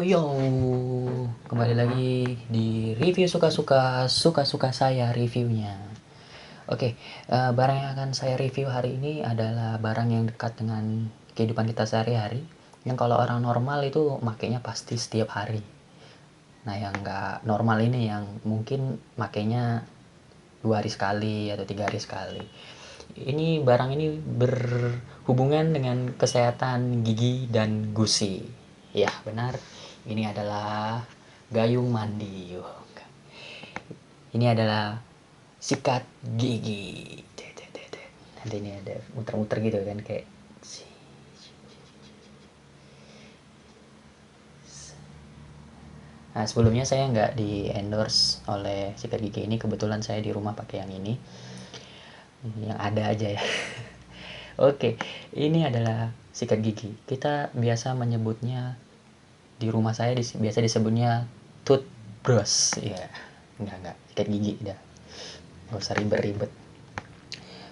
Yo, kembali lagi di review suka-suka saya reviewnya. Oke, barang yang akan saya review hari ini adalah barang yang dekat dengan kehidupan kita sehari-hari. Yang kalau orang normal itu makainya pasti setiap hari. Nah, yang nggak normal ini yang mungkin makainya 2 hari sekali atau 3 hari sekali. Ini barang ini berhubungan dengan kesehatan gigi dan gusi. Ya, benar. Ini adalah gayung mandi. Ini adalah sikat gigi. Nanti ini ada muter-muter gitu kan kayak. Nah, sebelumnya saya nggak di endorse oleh sikat gigi ini. Kebetulan saya di rumah pakai yang ini. Yang ada aja ya. Oke, ini adalah sikat gigi. Kita biasa menyebutnya di rumah saya biasa disebutnya toothbrush ya. Enggak sikat gigi dah, nggak usah ribet-ribet.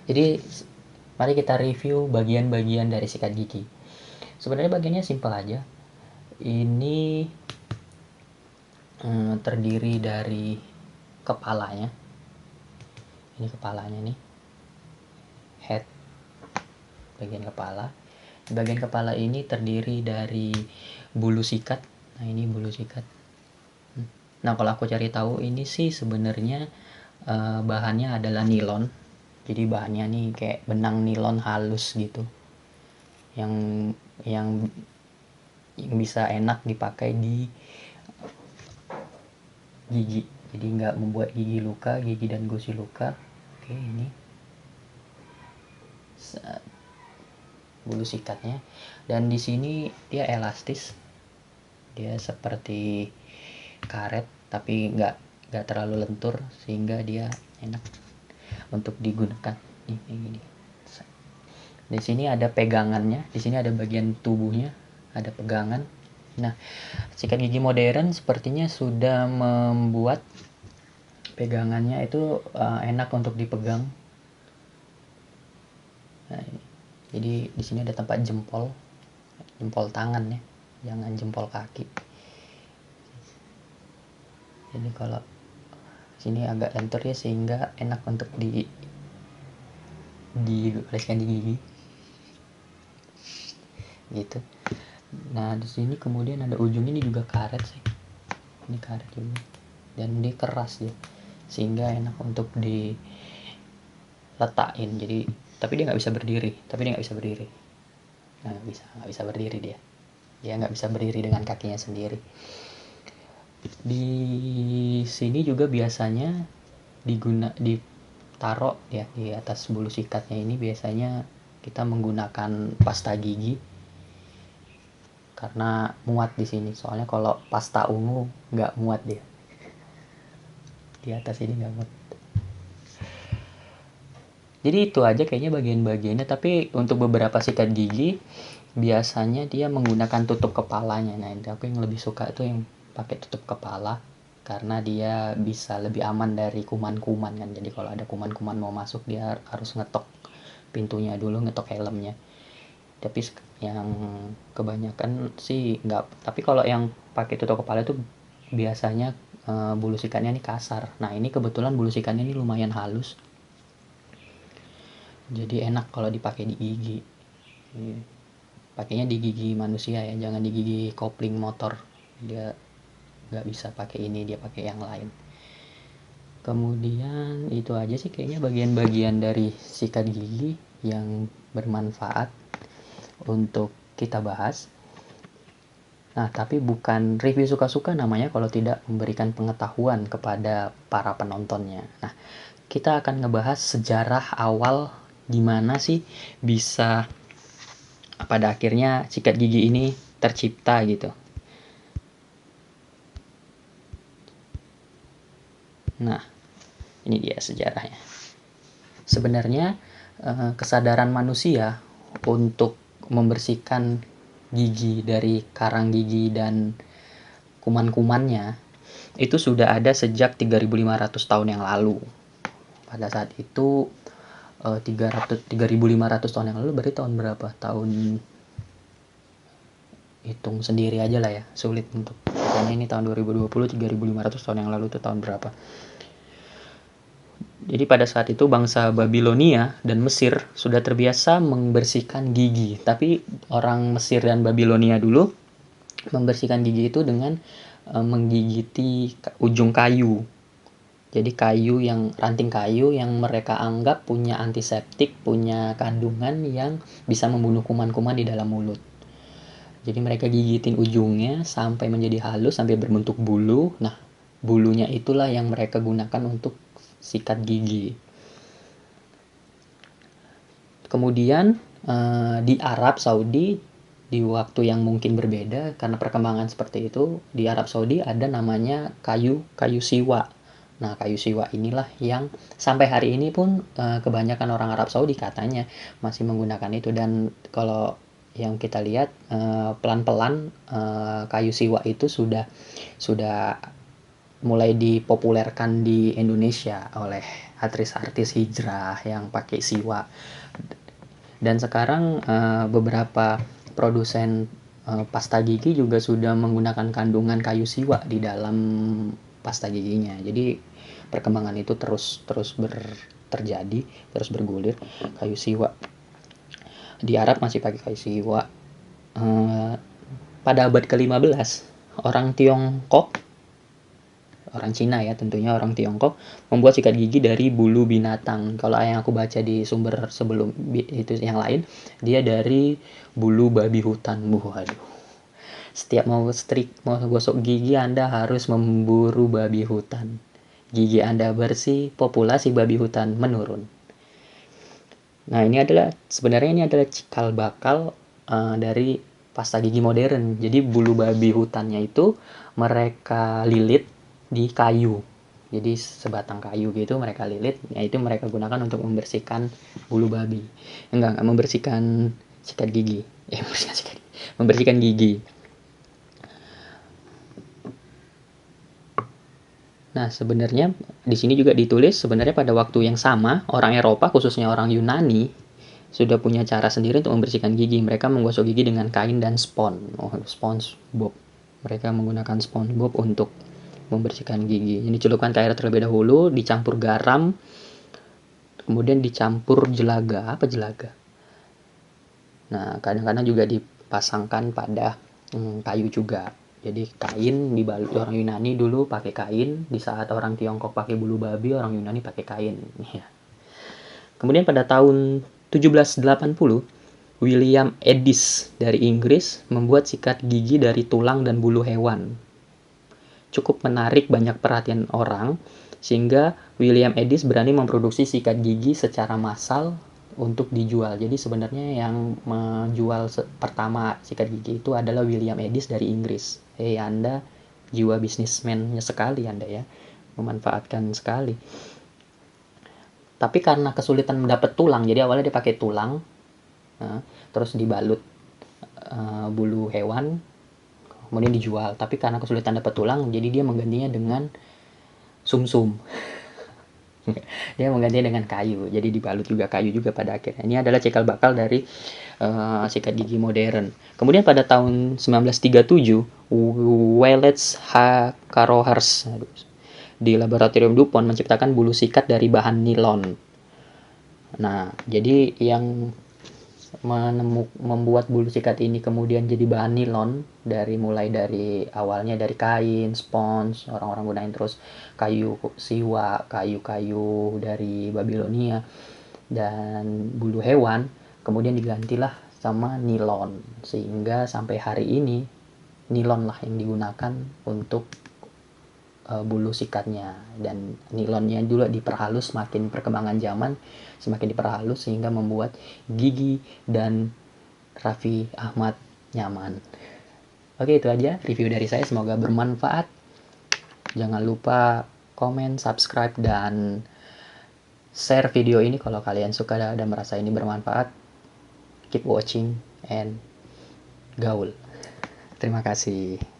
Jadi mari kita review bagian-bagian dari sikat gigi. Sebenarnya bagiannya simpel aja. Ini terdiri dari kepalanya. Ini kepalanya nih, head, bagian kepala. Bagian kepala ini terdiri dari bulu sikat. Nah, ini bulu sikat. Nah, kalau aku cari tahu ini sih sebenarnya bahannya adalah nilon. Jadi bahannya nih kayak benang nilon halus gitu. Yang yang bisa enak dipakai di gigi. Jadi nggak membuat gigi luka, gigi dan gusi luka. Oke, ini bulu sikatnya. Dan di sini dia elastis. Dia seperti karet tapi nggak terlalu lentur sehingga dia enak untuk digunakan. Nih, gini. Di sini ada pegangannya, di sini ada bagian tubuhnya, ada pegangan. Nah, sikat gigi modern sepertinya sudah membuat pegangannya itu enak untuk dipegang. Nah, jadi di sini ada tempat jempol tangan ya, jangan jempol kaki. Jadi kalau sini agak lentur ya sehingga enak untuk dioleskan di gigi gitu. Nah, di sini kemudian ada ujung ini juga karet sih. Ini karet juga. Dan dia keras ya. Sehingga enak untuk diletakin. Jadi tapi dia nggak bisa berdiri. Nah, nggak bisa berdiri dia. Dia nggak bisa berdiri dengan kakinya sendiri. Di sini juga biasanya ditaruh ya di atas bulu sikatnya ini biasanya kita menggunakan pasta gigi karena muat di sini. Soalnya kalau pasta ungu nggak muat dia. Di atas ini nggak muat. Jadi itu aja kayaknya bagian-bagiannya. Tapi untuk beberapa sikat gigi biasanya dia menggunakan tutup kepalanya. Nah, aku yang lebih suka itu yang pakai tutup kepala karena dia bisa lebih aman dari kuman-kuman kan. Jadi kalau ada kuman-kuman mau masuk dia harus ngetok pintunya dulu, ngetok helmnya. Tapi yang kebanyakan sih nggak. Tapi kalau yang pakai tutup kepala itu biasanya bulu sikatnya ini kasar. Nah, ini kebetulan bulu sikatnya ini lumayan halus. Jadi enak kalau dipakai di gigi. Pakainya di gigi manusia ya, jangan di gigi kopling motor. Dia nggak bisa pakai ini, dia pakai yang lain. Kemudian itu aja sih kayaknya bagian-bagian dari sikat gigi yang bermanfaat untuk kita bahas. Nah, tapi bukan review suka-suka namanya kalau tidak memberikan pengetahuan kepada para penontonnya. Nah, kita akan ngebahas sejarah awal gimana sih bisa pada akhirnya sikat gigi ini tercipta gitu. Nah, ini dia sejarahnya. Sebenarnya kesadaran manusia untuk membersihkan gigi dari karang gigi dan kuman-kumannya itu sudah ada sejak 3.500 tahun yang lalu. Pada saat itu 3.500 tahun yang lalu berarti tahun berapa? Tahun hitung sendiri aja lah ya, sulit untuk, karena ini tahun 2020, 3.500 tahun yang lalu itu tahun berapa. Jadi pada saat itu bangsa Babilonia dan Mesir sudah terbiasa membersihkan gigi, tapi orang Mesir dan Babilonia dulu membersihkan gigi itu dengan menggigiti ujung kayu. Jadi ranting kayu yang mereka anggap punya antiseptik, punya kandungan yang bisa membunuh kuman-kuman di dalam mulut. Jadi mereka gigitin ujungnya sampai menjadi halus, sampai berbentuk bulu. Nah, bulunya itulah yang mereka gunakan untuk sikat gigi. Kemudian di Arab Saudi, di waktu yang mungkin berbeda karena perkembangan seperti itu, di Arab Saudi ada namanya kayu siwa. Nah, kayu siwa inilah yang sampai hari ini pun kebanyakan orang Arab Saudi katanya masih menggunakan itu. Dan kalau yang kita lihat pelan-pelan kayu siwa itu sudah mulai dipopulerkan di Indonesia oleh artis-artis hijrah yang pakai siwa. Dan sekarang beberapa produsen pasta gigi juga sudah menggunakan kandungan kayu siwa di dalam pasta giginya. Jadi perkembangan itu terus terjadi, terus bergulir. Kayu siwa di Arab masih pakai kayu siwa. Pada abad ke-15 orang Cina ya, tentunya orang Tiongkok membuat sikat gigi dari bulu binatang. Kalau yang aku baca di sumber sebelum itu yang lain, dia dari bulu babi hutan. Waduh. Setiap mau gosok gigi Anda harus memburu babi hutan. Gigi Anda bersih, populasi babi hutan menurun. Nah, sebenarnya ini adalah cikal bakal dari pasta gigi modern. Jadi bulu babi hutannya itu mereka lilit di kayu. Jadi sebatang kayu gitu mereka lilit, yaitu mereka gunakan untuk membersihkan bulu babi. Enggak membersihkan sikat gigi. Membersihkan gigi. Nah, sebenarnya di sini juga ditulis sebenarnya pada waktu yang sama orang Eropa, khususnya orang Yunani, sudah punya cara sendiri untuk membersihkan gigi. Mereka menggosok gigi dengan kain dan SpongeBob. Mereka menggunakan SpongeBob untuk membersihkan gigi. Ini dicelupkan ke air terlebih dahulu, dicampur garam, kemudian dicampur jelaga. Apa jelaga? Nah, kadang-kadang juga dipasangkan pada kayu juga. Jadi kain dibalut. Orang Yunani dulu pakai kain, di saat orang Tiongkok pakai bulu babi, orang Yunani pakai kain. Ya. Kemudian pada tahun 1780, William Edis dari Inggris membuat sikat gigi dari tulang dan bulu hewan. Cukup menarik banyak perhatian orang, sehingga William Edis berani memproduksi sikat gigi secara massal untuk dijual. Jadi sebenarnya yang menjual pertama sikat gigi itu adalah William Edis dari Inggris. Anda jiwa bisnismennya sekali Anda ya, memanfaatkan sekali. Tapi karena kesulitan mendapat tulang, jadi awalnya dia pakai tulang, terus dibalut bulu hewan, kemudian dijual. Tapi karena kesulitan dapat tulang, jadi dia menggantinya dengan sumsum. Dia menggantinya dengan kayu, jadi dibalut juga kayu juga pada akhirnya. Ini adalah cikal bakal dari sikat gigi modern. Kemudian pada tahun 1937, Wallace H. Carothers di laboratorium DuPont menciptakan bulu sikat dari bahan nilon. Nah, jadi yang membuat bulu sikat ini kemudian jadi bahan nilon, mulai dari awalnya dari kain, spons, orang-orang gunain, terus kayu siwa, kayu-kayu dari Babilonia, dan bulu hewan, kemudian digantilah sama nilon, sehingga sampai hari ini nilon lah yang digunakan untuk bulu sikatnya. Dan nilonnya juga diperhalus, makin perkembangan zaman semakin diperhalus sehingga membuat Gigi dan Raffi Ahmad nyaman. Oke, itu aja review dari saya, semoga bermanfaat. Jangan lupa komen, subscribe, dan share video ini kalau kalian suka dan merasa ini bermanfaat. Keep watching and gaul. Terima kasih.